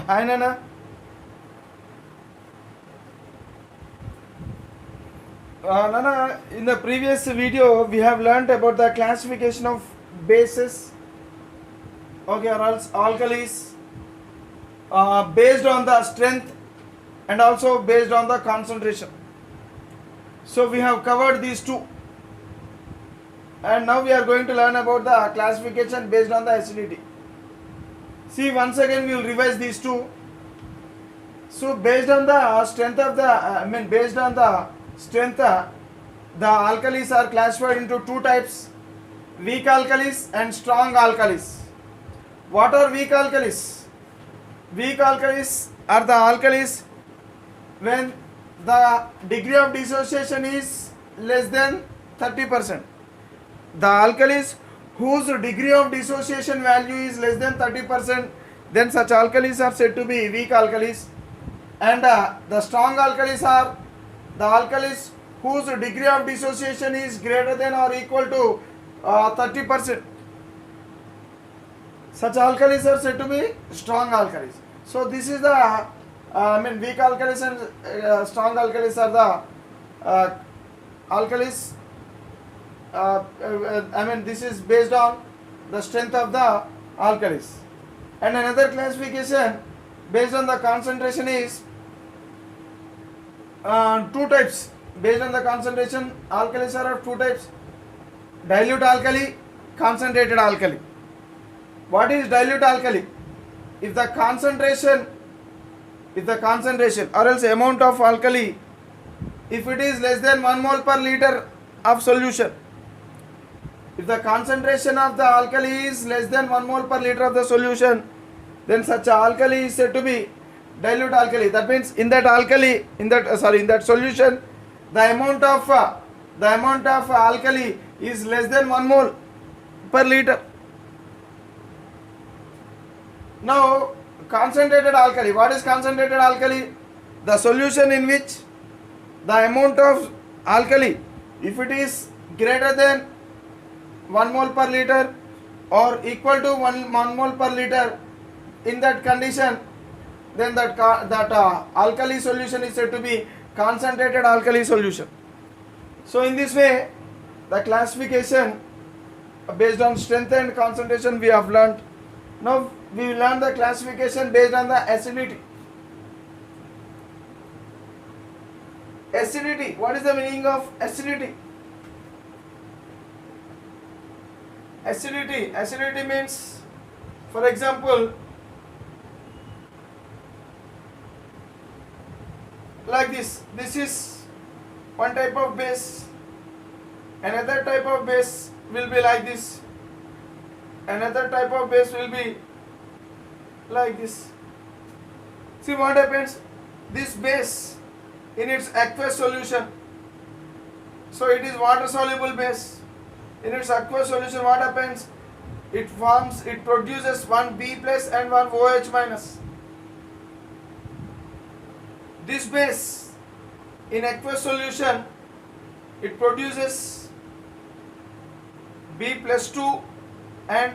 Hi Nana. Nana, in the previous video we have learnt about the classification of bases, okay, or else alkalis, based on the strength and also based on the concentration. So we have covered these two, and now we are going to learn about the classification based on the acidity. See, once again we will revise these two. So based on the strength of the, based on the strength, the alkalis are classified into two types: weak alkalis and strong alkalis. What are weak alkalis? Weak alkalis are the alkalis when the degree of dissociation is less than 30%. The alkalis whose degree of dissociation value is less than 30%, then such alkalis are said to be weak alkalis. And the strong alkalis are the alkalis whose degree of dissociation is greater than or equal to 30%. Such alkalis are said to be strong alkalis. So this is the weak alkalis and strong alkalis are the alkalis. This is based on the strength of the alkalis. And another classification based on the concentration is two types. Based on the concentration, alkalis are of two types: dilute alkali, concentrated alkali. What is dilute alkali? If the concentration or else amount of alkali, if it is less than 1 mole per liter of solution, if the concentration of the alkali is less than 1 mole per liter of the solution, then such alkali is said to be dilute alkali. That means in that solution, the amount of alkali is less than 1 mole per liter. Now, concentrated alkali. What is concentrated alkali? The solution in which the amount of alkali, if it is greater than 1 mole per liter or equal to 1 mole per liter, in that condition, then that alkali solution is said to be concentrated alkali solution. So in this way, the classification based on strength and concentration we have learnt. Now we will learn the classification based on the acidity. Acidity. What is the meaning of acidity? Acidity means, for example, like this. This is one type of base. Another type of base will be like this. Another type of base will be like this. See what happens? This base in its aqueous solution, so it is water soluble base. In its aqueous solution, what happens? It produces one B plus and one OH minus. This base in aqueous solution, it produces B plus 2 and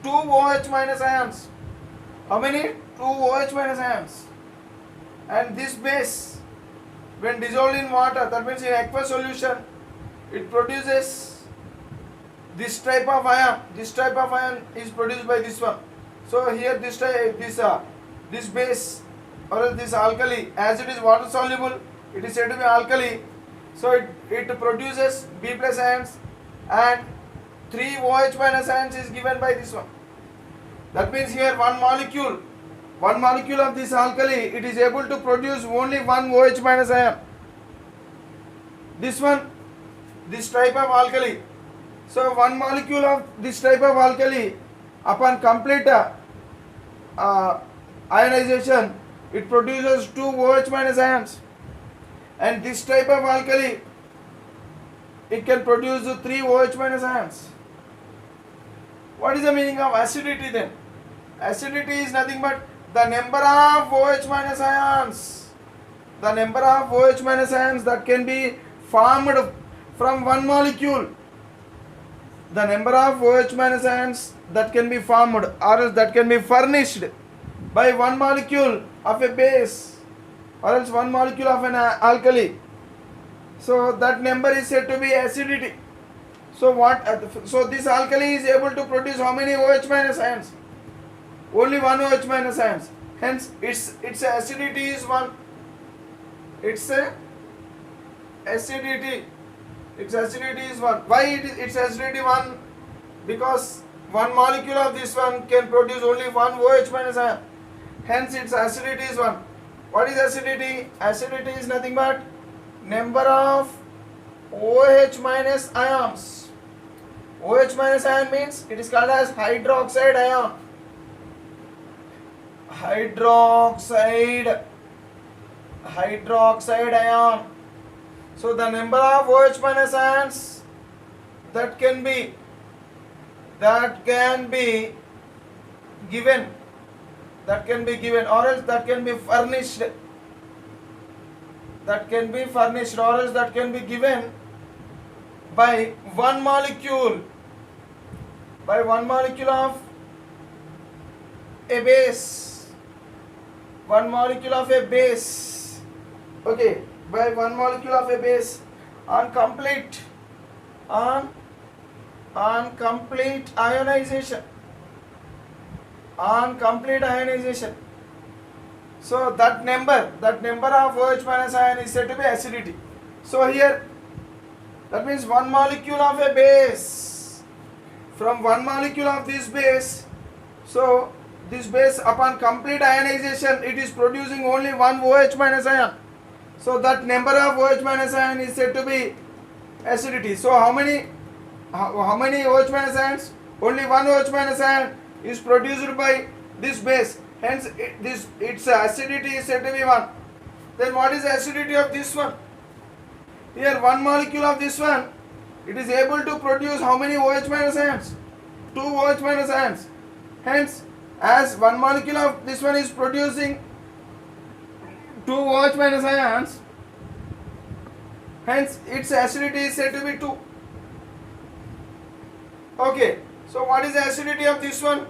2 OH minus ions. How many? 2 OH minus ions. And this base, when dissolved in water, that means in aqueous solution, it produces this type of ion. This type of ion is produced by this one. So here this base or else this alkali, as it is water soluble, it is said to be alkali. So it produces B plus ions and 3 OH minus ions is given by this one. That means here one molecule of this alkali, it is able to produce only one OH minus ion. This one, this type of alkali. So one molecule of this type of alkali, upon complete ionization, it produces 2 OH minus ions. And this type of alkali, it can produce 3 OH minus ions. What is the meaning of acidity then? Acidity is nothing but the number of OH minus ions. The number of OH minus ions that can be formed from one molecule. The number of OH minus ions that can be formed or else that can be furnished by one molecule of a base or else one molecule of an alkali. So that number is said to be acidity. So so this alkali is able to produce how many OH minus ions? Only one OH minus ions. Hence its acidity is 1. Its acidity is 1. Why its acidity 1? Because one molecule of this one can produce only one OH minus ion. Hence its acidity is 1. What is acidity? Acidity is nothing but number of OH minus ions. OH minus ion means it is called as hydroxide ion. Hydroxide ion. So the number of OH minus ions that can be given or else that can be furnished or else that can be given by one molecule of a base. One molecule of a base. Okay, by one molecule of a base on complete ionization. So that number of OH minus ion is said to be acidity. So here that means one molecule of a base, from one molecule of this base, so this base upon complete ionization it is producing only one OH minus ion. So that number of OH minus ion is said to be acidity. So how many OH minus ions? Only one OH minus ion is produced by this base. Hence its acidity is said to be 1. Then what is the acidity of this one? Here one molecule of this one, it is able to produce how many OH minus ions? 2 OH minus ions. Hence as one molecule of this one is producing 2 OH minus ions, hence its acidity is said to be 2. Okay, so what is the acidity of this one?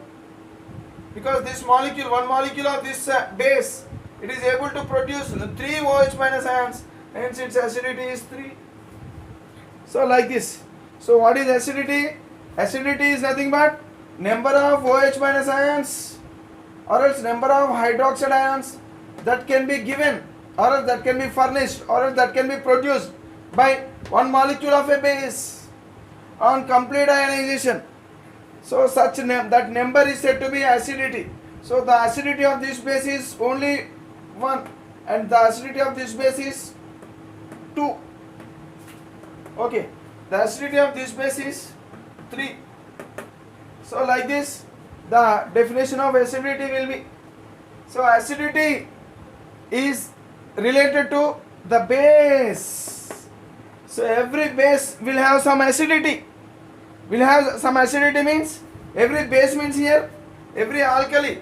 Because this molecule, one molecule of this base, it is able to produce 3 OH minus ions, hence its acidity is 3. So like this. So what is acidity? Acidity is nothing but number of OH minus ions or else number of hydroxide ions that can be given or else that can be furnished or else that can be produced by one molecule of a base on complete ionization. So that number is said to be acidity. So the acidity of this base is only 1 and the acidity of this base is 2. Okay, the acidity of this base is 3. So like this the definition of acidity will be. So acidity is related to the base. So every base will have some acidity. Will have some acidity means every base means here every alkali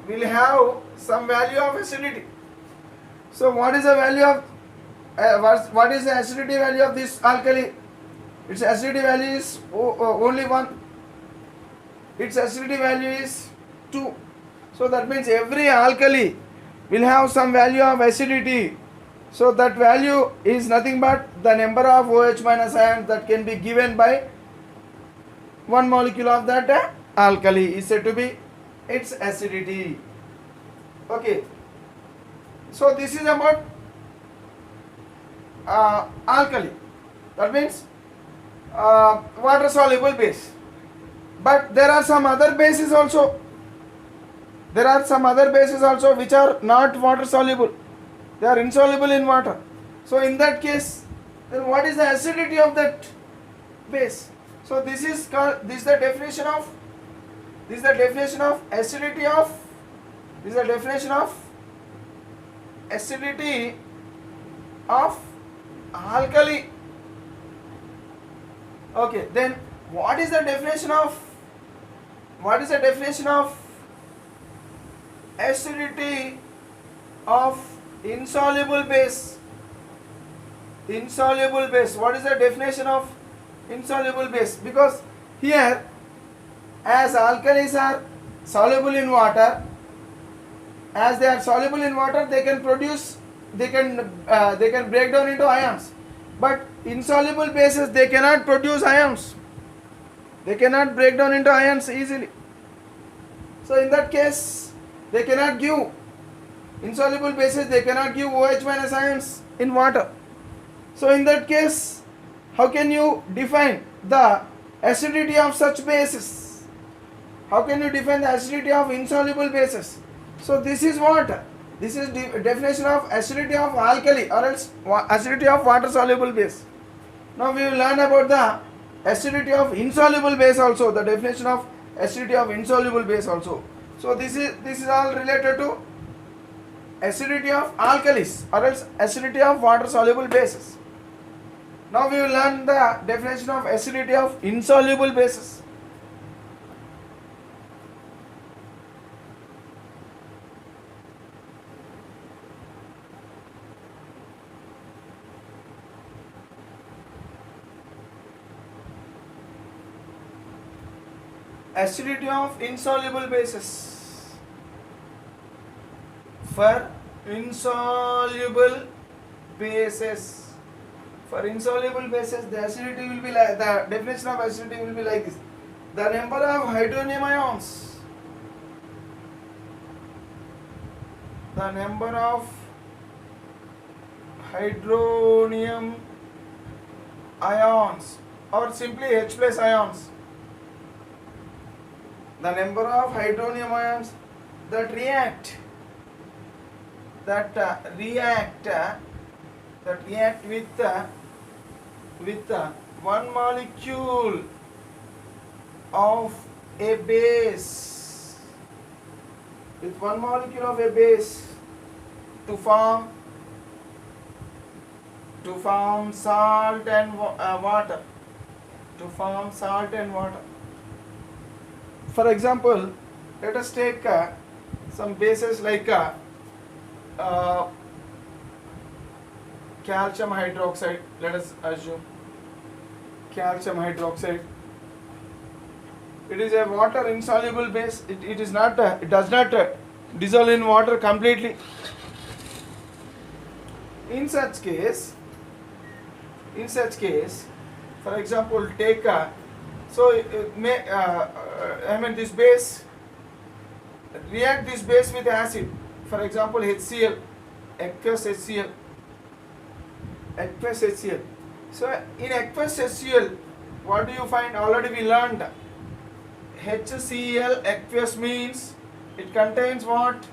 will have some value of acidity. So what is the value of what is the acidity value of this alkali? Its acidity value is only 1. Its acidity value is 2. So that means every alkali will have some value of acidity. So that value is nothing but the number of OH minus ions that can be given by one molecule of that alkali is said to be its acidity. Okay. So this is about alkali. That means water soluble base. But there are some other bases also. There are some other bases also which are not water soluble. They are insoluble in water. So in that case, then what is the acidity of that base? So this is the definition of acidity of alkali. Okay, then what is the definition of acidity of insoluble base? What is the definition of insoluble base? Because here as alkalis are soluble in water, as they are soluble in water, they can produce, they can break down into ions. But insoluble bases, they cannot produce ions. They cannot break down into ions easily. So in that case, they cannot give insoluble bases. They cannot give OH minus ions in water. So in that case, how can you define the acidity of such bases? How can you define the acidity of insoluble bases? So this is what? This is definition of acidity of alkali or else acidity of water soluble base. Now we will learn about the acidity of insoluble base also, the definition of acidity of insoluble base also. So this is all related to acidity of alkalis or else acidity of water soluble bases. Now we will learn the definition of acidity of insoluble bases. Acidity of insoluble bases. For insoluble bases, for insoluble bases, the acidity will be like, the definition of acidity will be like this: the number of hydronium ions, the number of hydronium ions, or simply H plus ions, the number of hydronium ions that react with one molecule of a base, with one molecule of a base to form salt and water, to form salt and water. For example, let us take some bases like calcium hydroxide. Let us assume calcium hydroxide. It is a water insoluble base. It does not dissolve in water completely. In such case, for example, take this base, react this base with acid. For example, HCl, aqueous HCl. So in aqueous HCl, what do you find? Already we learned HCl aqueous means it contains what?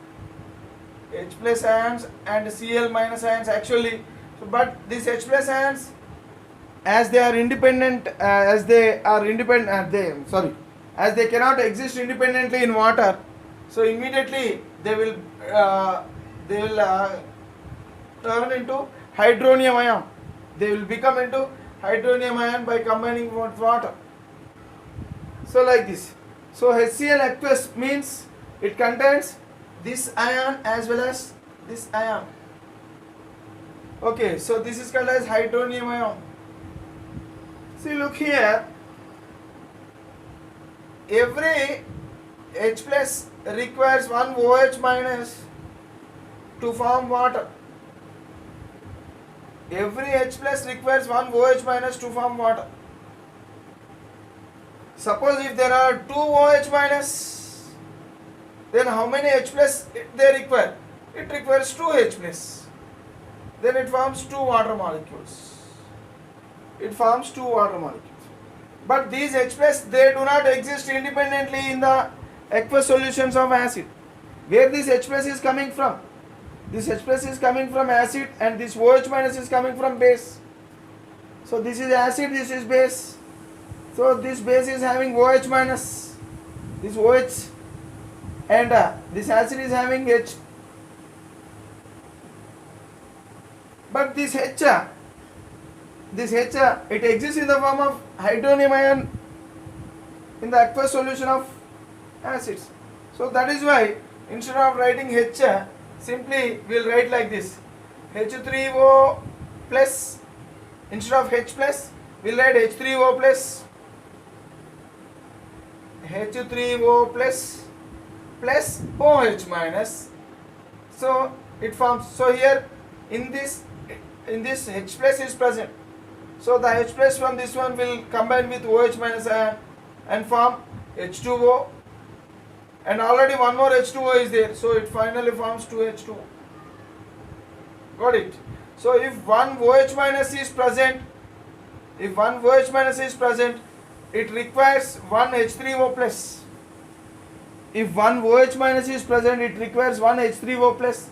H plus ions and Cl minus ions actually. So, but these H plus ions, as they cannot exist independently in water, so immediately they will turn into hydronium ion. They will become into hydronium ion by combining with water. So like this. So HCl aqueous means it contains this ion as well as this ion. Okay, so this is called as hydronium ion. See, look here. Every H plus requires one OH minus to form water. Every H plus requires one OH minus to form water. Suppose if there are two OH minus, then how many H plus they require? It requires two H plus. Then it forms two water molecules. But these H plus, they do not exist independently in the aqueous solutions of acid. Where this H plus is coming from? This H plus is coming from acid and this OH minus is coming from base. So this is acid, this is base. So this base is having OH minus, this OH, and this acid is having H. But this H, it exists in the form of hydronium ion in the aqueous solution of acids. So that is why instead of writing H, simply we will write like this: H3O plus. Instead of H plus, we will write H3O plus. H3O plus OH minus. So it forms. So here in this H plus is present. So the H plus from this one will combine with OH minus ion and form H2O. And already one more H2O is there. So it finally forms 2H2O. Got it? So if one OH minus is present, it requires one H3O plus. If one OH minus is present, it requires one H3O plus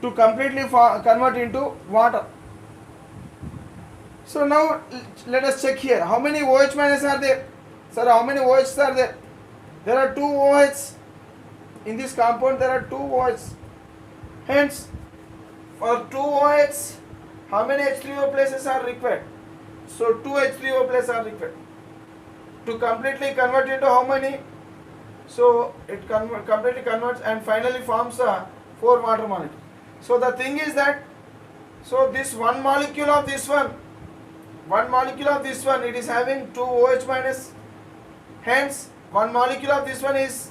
to completely convert into water. So now let us check here. How many OH minus are there? Sir, how many OHs are there? There are 2 OHs. In this compound there are 2 OHs. Hence, for 2 OHs, how many H3O pluses are required? So 2 H3O plus are required. To completely convert into how many? So it completely converts and finally forms a 4 water molecule. So the thing is that, so this one molecule of this one, it is having 2 OH minus. Hence, one molecule of this one is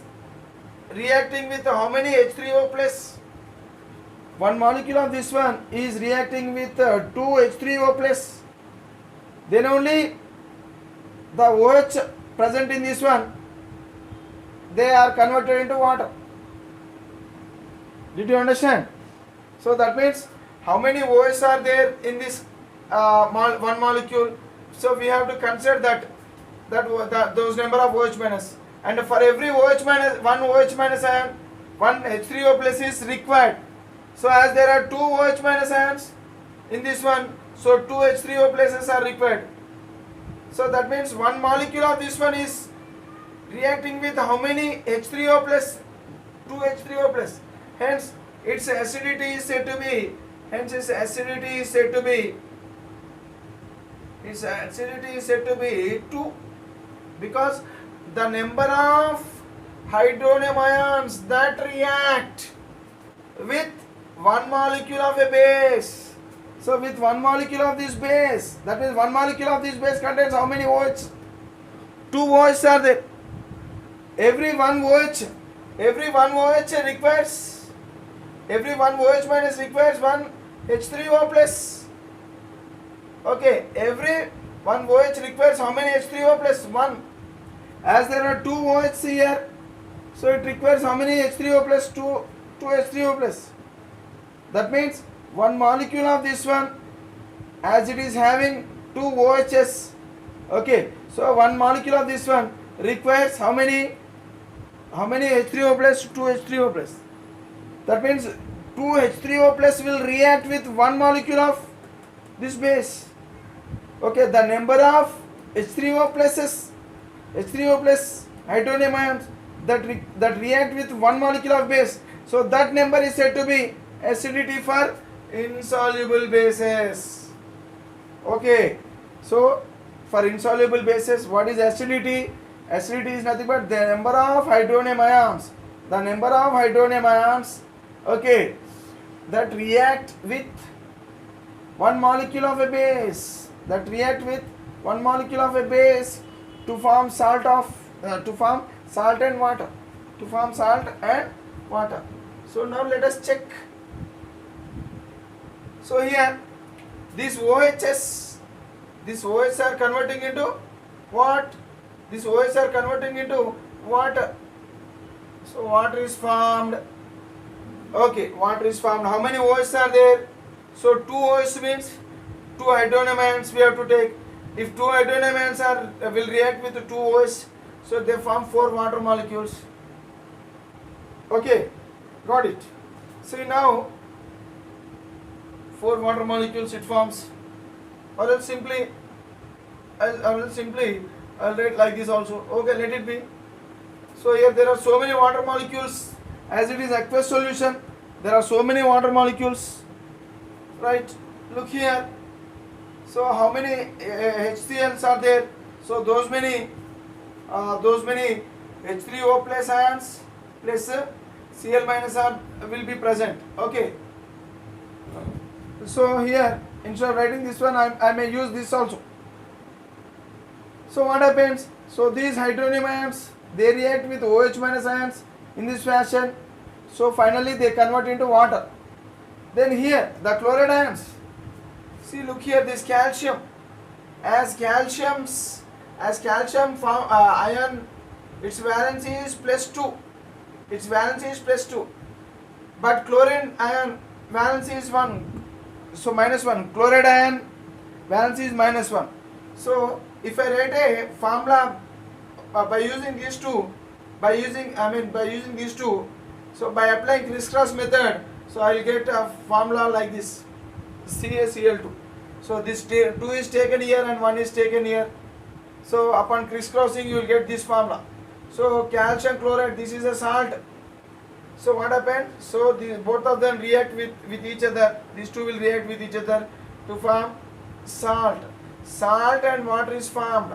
reacting with how many H3O plus? One molecule of this one is reacting with 2 H3O plus. Then only the OH present in this one, they are converted into water. Did you understand? So that means how many OHs are there in this one molecule? So we have to consider that those number of OH minus, and for every OH minus, one OH minus ion, one H3O plus is required. So as there are 2 OH minus ions in this one, so 2 H3O pluses are required. So that means one molecule of this one is reacting with how many H3O plus? 2 H3O plus. Hence its acidity is said to be, its acidity is said to be 2, because the number of hydronium ions that react with one molecule of a base. So with one molecule of this base, that means one molecule of this base contains how many OH? 2 OHs are there. Every one OH minus requires one H3O plus. Okay, every one OH requires how many H3O plus? 1. As there are 2 OHs here, so it requires how many H3O plus? 2 H3O plus. That means one molecule of this one, as it is having 2 OHs, okay, so one molecule of this one requires how many H3O plus? 2 H3O plus. That means 2 H3O plus will react with one molecule of this base. Okay, the number of H3O plus hydronium ions that react with one molecule of base, so that number is said to be acidity for insoluble bases. Okay, so for insoluble bases, what is acidity? Acidity is nothing but the number of hydronium ions. Okay, that react with one molecule of a base. To form salt and water. So now let us check. So here, these OHs are converting into what? These OHs are converting into water. So water is formed. Okay, water is formed. How many OHs are there? So 2 OHs means 2 hydronium ions we have to take. If 2 hydronium ions will react with 2 OHs, so they form 4 water molecules. Okay, got it. See now, 4 water molecules it forms. Or else simply, I'll write like this also. Okay, let it be. So here there are so many water molecules. As it is aqueous solution, there are so many water molecules. Right? Look here. So how many HCl's are there? So those many H3O plus ions plus Cl minus will be present. Okay. So here, instead of writing this one, I may use this also. So what happens? So these hydronium ions they react with OH minus ions in this fashion. So finally they convert into water. Then here the chloride ions. See, look here, this calcium. As calcium ion, its valency is +2. Its valency is +2. But chlorine ion valency is 1. So -1. Chloride ion valency is -1. So if I write a formula by using these two, by using these two, so by applying crisscross method, so I will get a formula like this, CaCl2. So this 2 is taken here and 1 is taken here. So upon crisscrossing you will get this formula. So calcium chloride, this is a salt. So what happened? So both of them react with each other. These two will react with each other to form salt. Salt and water is formed.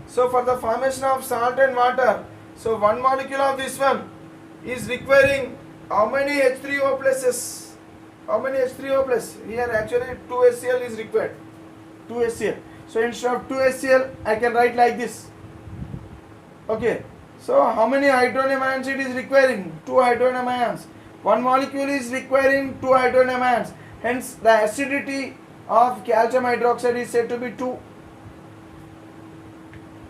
So for the formation of salt and water, so one molecule of this one is requiring how many H3O pluses? How many H3O plus? Here actually 2HCl is required. 2HCl. So instead of 2HCl, I can write like this. Okay. So how many hydronium ions it is requiring? 2 hydronium ions. One molecule is requiring 2 hydronium ions. Hence the acidity of calcium hydroxide is said to be 2.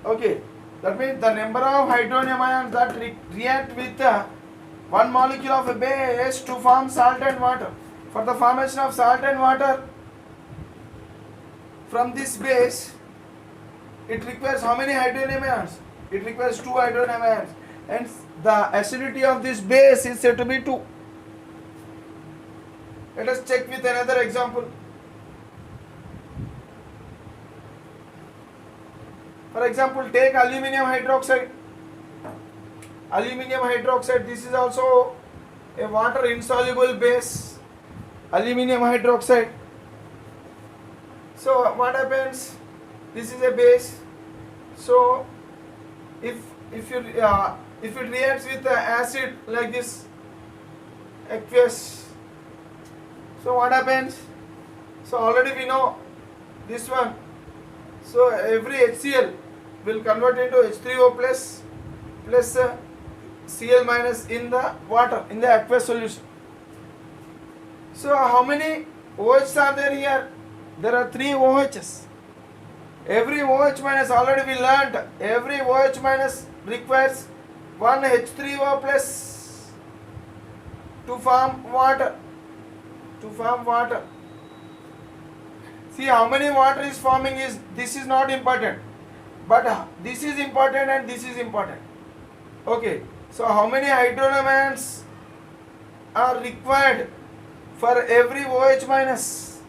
Okay. That means the number of hydronium ions that react with one molecule of a base to form salt and water. For the formation of salt and water, from this base, it requires how many hydronium ions? It requires 2 hydronium ions. Hence, the acidity of this base is said to be 2. Let us check with another example. For example, take aluminium hydroxide. Aluminium hydroxide, this is also a water insoluble base. Aluminium hydroxide. So what happens? This is a base. So if it reacts with the acid like this, aqueous, so what happens? So already we know this one. So every HCl will convert into H3O plus Cl minus in the water, in the aqueous solution. So how many OHs are there here? There are 3 OHs. Every OH minus, already we learned, every OH minus requires 1 H3O plus to form water. See how many water is forming is, this is not important. But this is important and this is important. Okay. So how many hydronium ions are required for every OH minus?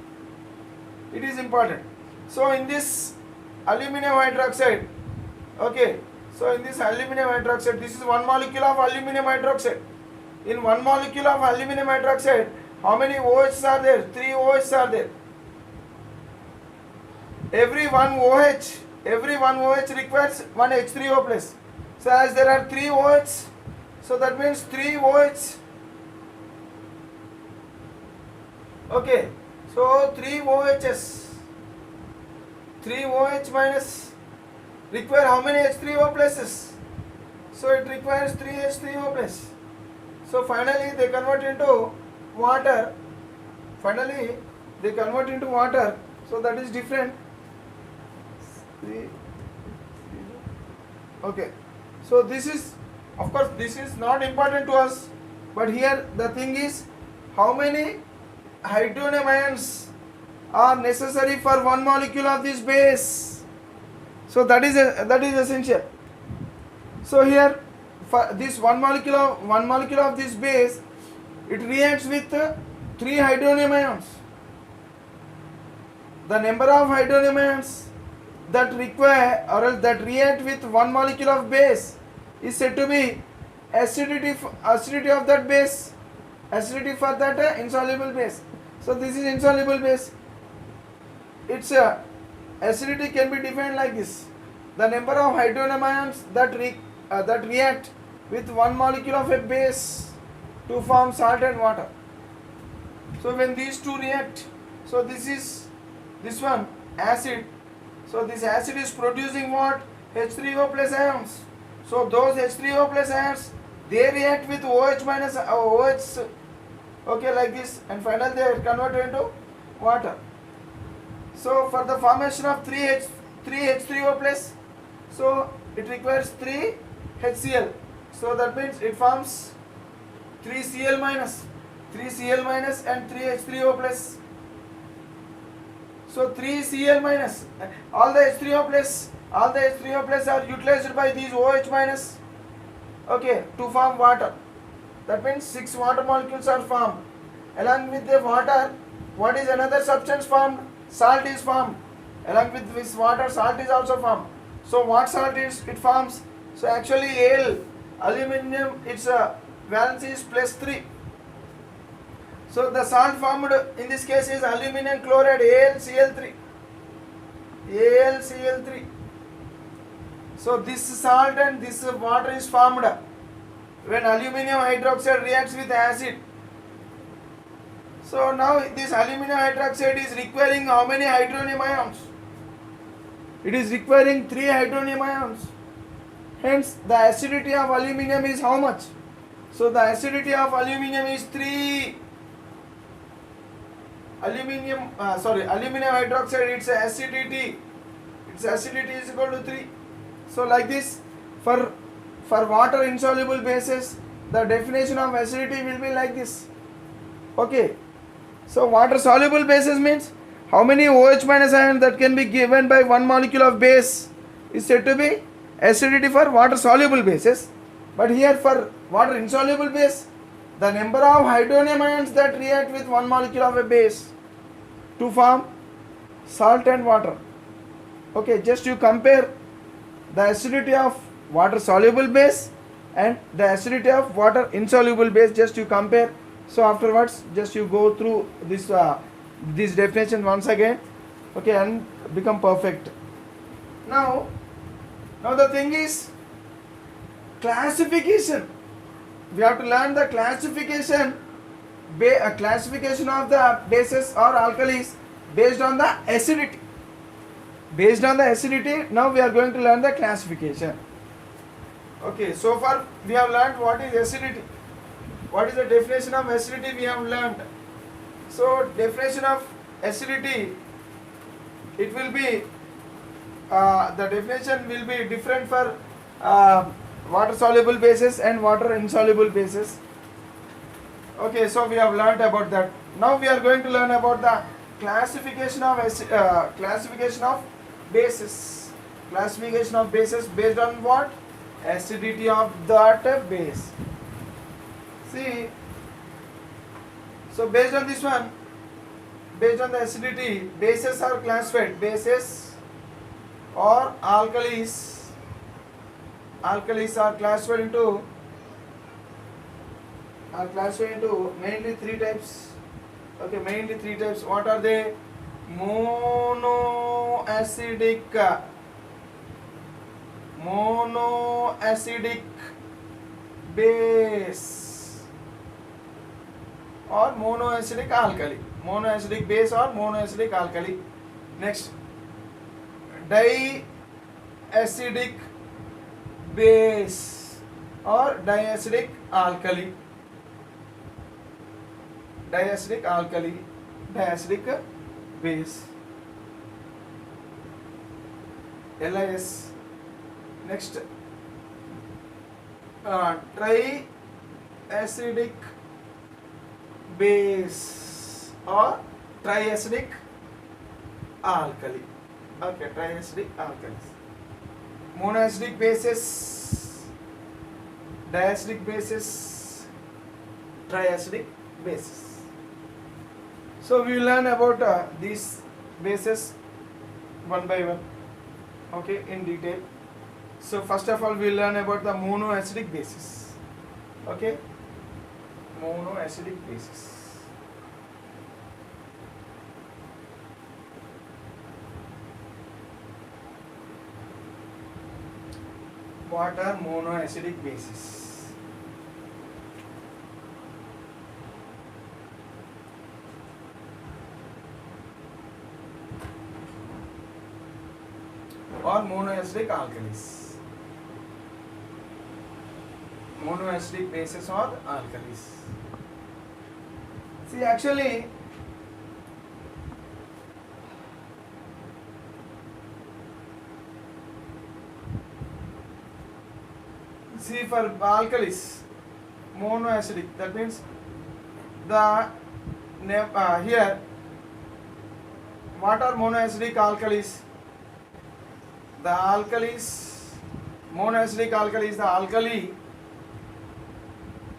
It is important. So in this aluminum hydroxide, okay, so in this aluminum hydroxide, this is one molecule of aluminum hydroxide. In one molecule of aluminum hydroxide, how many OHs are there? 3 OHs are there. Every one OH requires 1 H3O plus. So as there are 3 OHs, so that means 3 OHs. Okay, so 3 OHs. 3 OH minus require how many H3O pluses? So it requires 3 H3O plus. So finally they convert into water. So that is different. Okay. So this is, of course, this is not important to us. But here the thing is, how many hydronium ions are necessary for one molecule of this base? So that is essential. So here, for this one molecule of this base, it reacts with 3 hydronium ions. The number of hydronium ions that require or else that react with one molecule of base is said to be acidity of that base, acidity for that insoluble base. So this is insoluble base. Its acidity can be defined like this: the number of hydronium ions that react with one molecule of a base to form salt and water. So when these two react, so this one acid. So this acid is producing what? H3O plus ions. So those H3O plus ions, they react with OH minus OH, okay, like this, and finally they are converted into water. So for the formation of 3H3O plus, so it requires 3 HCl. So that means it forms 3Cl minus, 3Cl minus and 3H3O plus. So 3Cl minus, all the H3O plus, all the H3O plus are utilized by these OH minus, okay, to form water. That means 6 water molecules are formed. Along with the water, what is another substance formed? Salt is formed. Along with this water, salt is also formed. So what salt is it forms? So actually Al, aluminum, its valence is +3. So the salt formed in this case is aluminum chloride, AlCl3. AlCl3. So this salt and this water is formed when aluminum hydroxide reacts with acid. So now this aluminum hydroxide is requiring how many hydronium ions? It is requiring 3 hydronium ions. Hence the acidity of aluminum is how much? So the acidity of aluminum is 3. Aluminum hydroxide, its acidity is equal to 3. So like this, for water insoluble bases, the definition of acidity will be like this. Okay. So water soluble bases means how many OH minus ions that can be given by one molecule of base is said to be acidity for water soluble bases. But here for water insoluble base, the number of hydronium ions that react with one molecule of a base to form salt and water. Okay, just you compare the acidity of water soluble base and the acidity of water insoluble base, just you compare. So afterwards just you go through this definition once again, okay, and become perfect. Now the thing is classification. We have to learn the classification of the bases or alkalis based on the acidity. Based on the acidity, now we are going to learn the classification. Okay, so far we have learned what is acidity. What is the definition of acidity we have learned. So definition of acidity, it will be the definition will be different for water soluble bases and water insoluble bases. Okay, so we have learnt about that. Now we are going to learn about the classification of bases. Classification of bases based on what? Acidity of that base. See, so based on this one, based on the acidity, bases are classified. Bases or alkalis are classified into mainly 3 types. Okay, mainly 3 types. What are they? Monoacidic base or monoacidic alkali. Monoacidic base or monoacidic alkali. Next, diacidic base or diacidic alkali. Diacidic base, LIS. Next, triacidic base or triacidic alkali. Okay, triacidic alkalis. Monoacidic bases, diacidic bases, triacidic bases. So we will learn about these bases one by one, okay, in detail. So first of all we will learn about the monoacidic bases. Okay, monoacidic bases. What are monoacidic bases? Or monoacidic alkalis. monoacidic bases or alkalis. See, actually, see, for alkalis, monoacidic, that means the here, what are monoacidic alkalis? The alkalis, monoacidic alkali is the alkali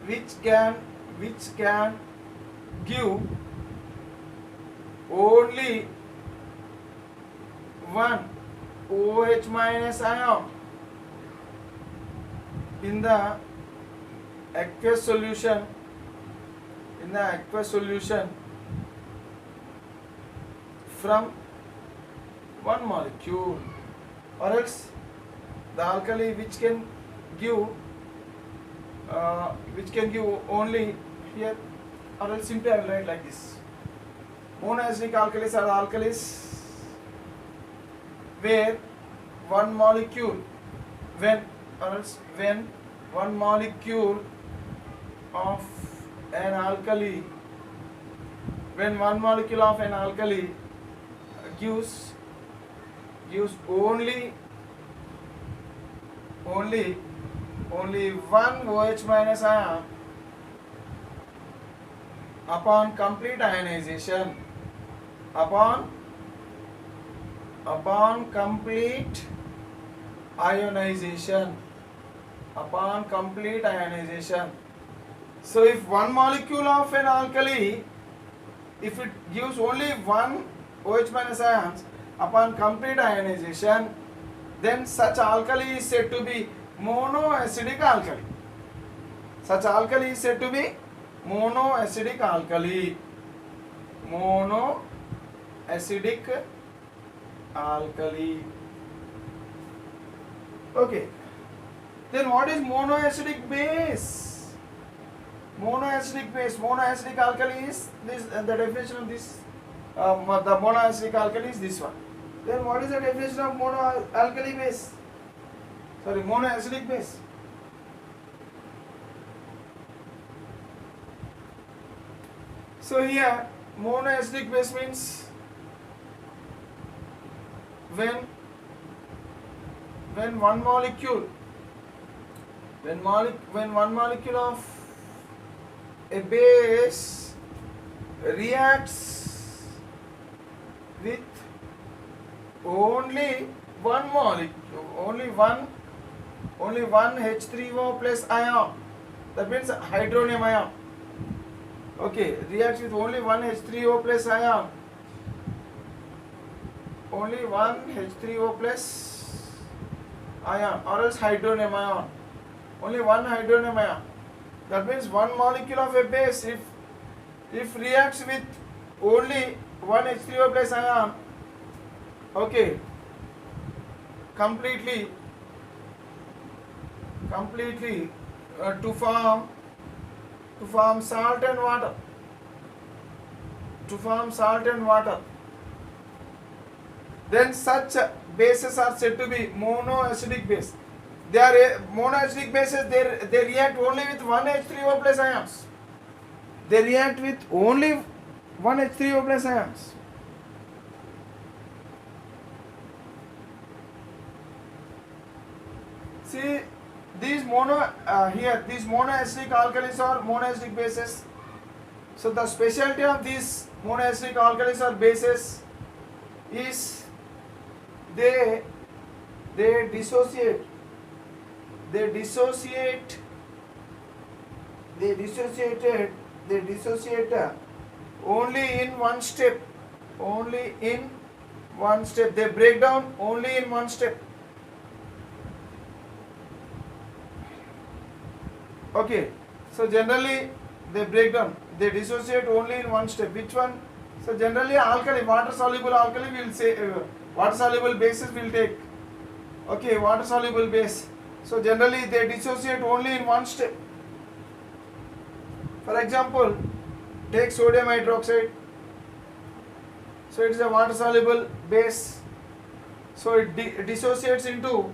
which can give only one OH minus ion in the aqueous solution, from one molecule, or else the alkali which can give only here, or else simply I will write like this. Monoacidic alkalis are alkalis where one molecule, when one molecule of an alkali, gives only one OH minus ion upon complete ionization. Upon complete ionization. So if one molecule of an alkali, if it gives only one OH minus ions upon complete ionization, then such alkali is said to be monoacidic alkali. Such alkali is said to be monoacidic alkali. Monoacidic alkali. Okay. Then what is monoacidic base? Monoacidic alkali is this. The definition of this, the monoacidic alkali is this one. Then what is the definition of monoacidic base? So here monoacidic base means when one molecule of a base reacts with only one molecule, only one H3O plus ion, that means hydronium ion. Okay, reacts with only one H3O plus ion, or else hydronium ion, only one hydronium ion. That means one molecule of a base, if reacts with only one H3O plus ion, okay, completely to form salt and water, then such bases are said to be monoacidic base. They are monoacidic bases. They react only with one H3O plus ions. See, these monoacidic alkalis are monoacidic bases. So the specialty of these monoacidic alkalis or bases is they dissociate only in one step. They break down only in one step. Okay, so generally they dissociate only in one step. Which one? So generally alkali, water soluble alkali will say water soluble bases will take. Okay, water soluble base. So generally they dissociate only in one step. For example, take sodium hydroxide. So it is a water soluble base. So it dissociates into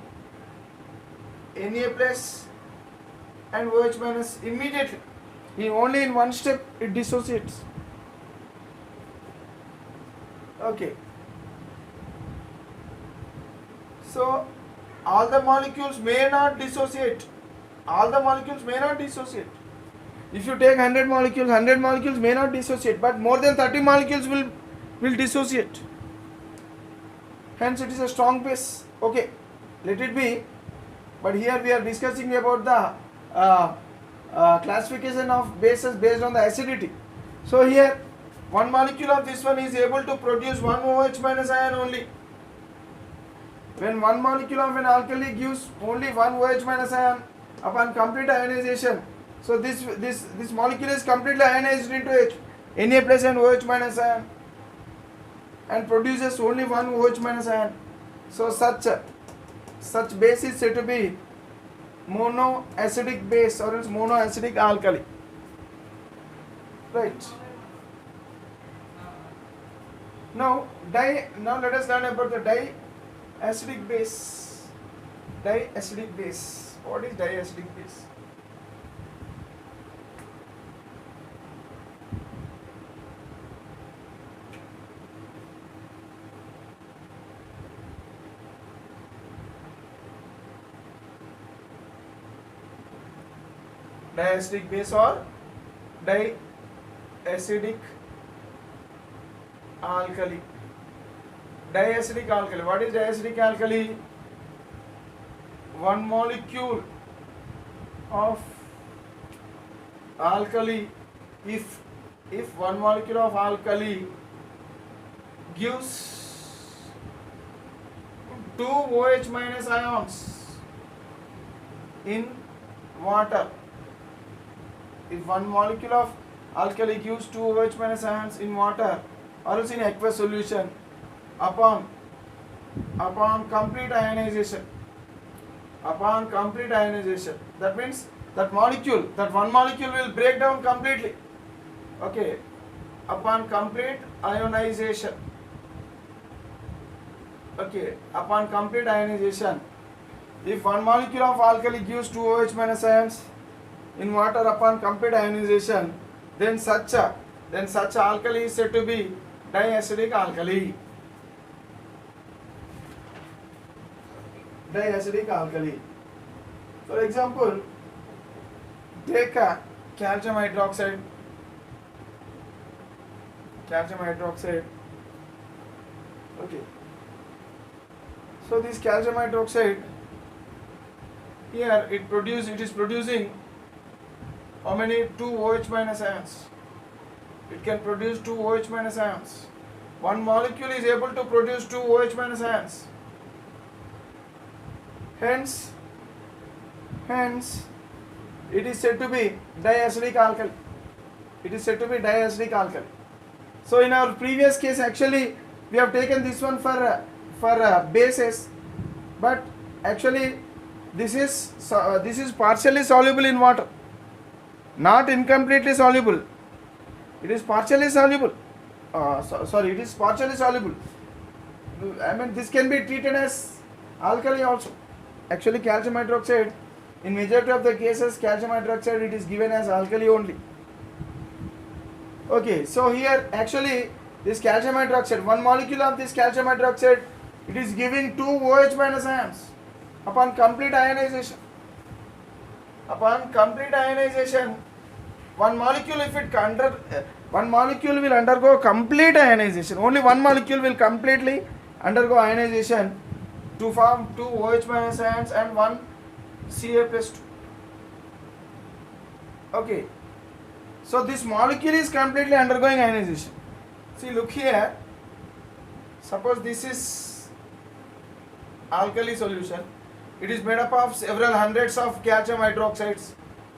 Na plus and OH minus immediately. Only in one step it dissociates. Okay. So all the molecules may not dissociate. All the molecules may not dissociate. If you take 100 molecules may not dissociate, but more than 30 molecules will dissociate. Hence it is a strong base. Okay, let it be. But here we are discussing about the classification of bases based on the acidity. So here one molecule of this one is able to produce one OH minus ion only. When one molecule of an alkali gives only one OH minus ion upon complete ionization, so this molecule is completely ionized into Na plus and OH minus ion and produces only one OH minus ion. So such base is said to be monoacidic base or else monoacidic alkali. Right. Now let us learn about the diacidic base. Diacidic base. What is diacidic base? Diacidic base or diacidic alkali. Diacidic alkali. What is diacidic alkali? One molecule of alkali, if one molecule of alkali gives 2 OH minus ions in water, if one molecule of alkali gives 2 OH minus ions in water or else in aqueous solution upon complete ionization, that means that one molecule will break down completely. Okay, upon complete ionization. Okay, upon complete ionization, if one molecule of alkali gives 2 OH minus ions in water upon complete ionization, then such alkali is said to be diacidic alkali. Diacidic alkali. For example, take a calcium hydroxide. Okay. So this calcium hydroxide here it is producing how many? 2 OH minus ions. It can produce 2 OH minus ions. One molecule is able to produce 2 OH minus ions. Hence, it is said to be diacidic alkali. So in our previous case, actually, we have taken this one for bases, but actually this is partially soluble in water, not incompletely soluble. It is partially soluble. It is partially soluble. I mean, this can be treated as alkali also. Actually, calcium hydroxide, in majority of the cases, calcium hydroxide it is given as alkali only. Okay, so here actually this calcium hydroxide, one molecule of this calcium hydroxide, it is giving 2 OH minus ions upon complete ionization. One molecule will undergo complete ionization. Only one molecule will completely undergo ionization to form 2 OH minus ions and 1 Ca plus 2. Okay. So this molecule is completely undergoing ionization. See, look here. Suppose this is alkali solution. It is made up of several hundreds of calcium hydroxides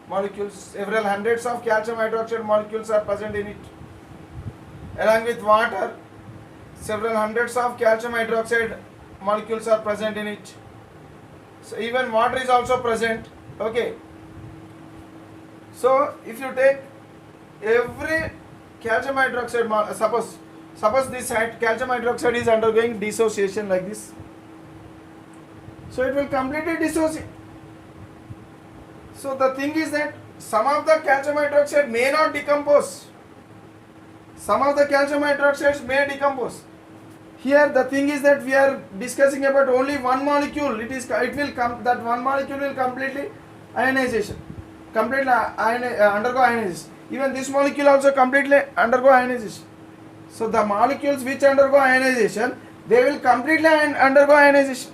molecules. Several hundreds of calcium hydroxide molecules are present in it. Along with water, several hundreds of calcium hydroxide molecules are present in it. So even water is also present. Okay. So if you take every calcium hydroxide, suppose this calcium hydroxide is undergoing dissociation like this. So it will completely dissociate. So the thing is that some of the calcium hydroxide may not decompose. Some of the calcium hydroxides may decompose. Here the thing is that we are discussing about only one molecule. That one molecule will completely ionization, completely undergo ionization. Even this molecule also completely undergo ionization. So the molecules which undergo ionization, they will completely undergo ionization.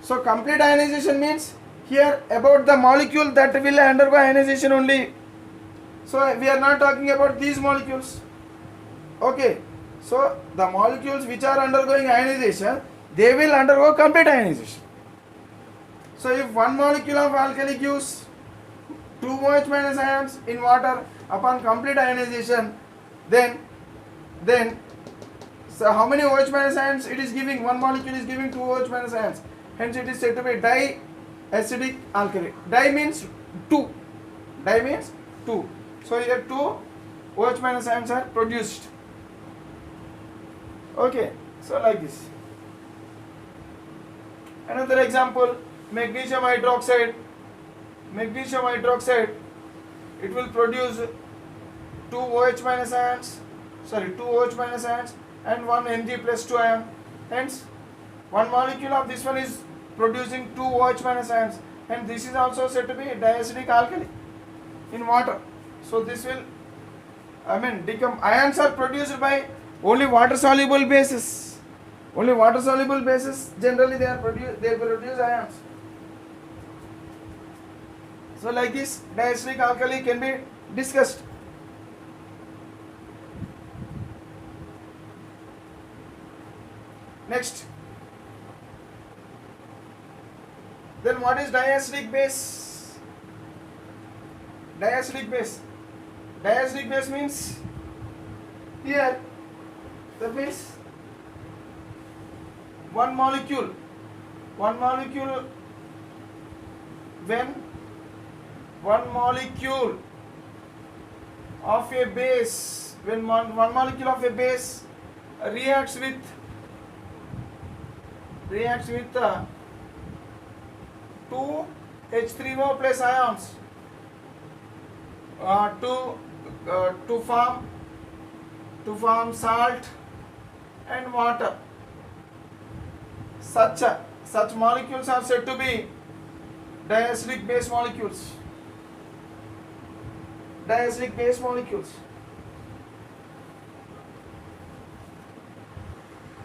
So complete ionization means here about the molecule that will undergo ionization only. So we are not talking about these molecules. Okay. So the molecules which are undergoing ionization, they will undergo complete ionization. So if one molecule of alkali gives 2 OH minus ions in water upon complete ionization, then so how many OH minus ions it is giving? One molecule is giving 2 OH minus ions. Hence it is said to be diacidic alkali. Di means 2. Di means 2. So here 2 OH minus ions are produced. Okay, so like this. Another example, magnesium hydroxide. Magnesium hydroxide, it will produce 2 OH minus ions, 2 OH minus ions and 1 Mg plus 2 ion. Hence, one molecule of this one is producing 2 OH minus ions, and this is also said to be diacidic alkali in water. So this will, ions are produced by only water soluble bases. Only water soluble bases generally they produce ions. So like this diacidic alkali can be discussed. Next. Then what is diacidic base? Diacidic base. Diacidic base means here, that means one molecule when one molecule of a base, when one molecule of a base reacts with 2 H3O plus ions to form salt and water. Such molecules are said to be diacidic base molecules. Diacidic base molecules.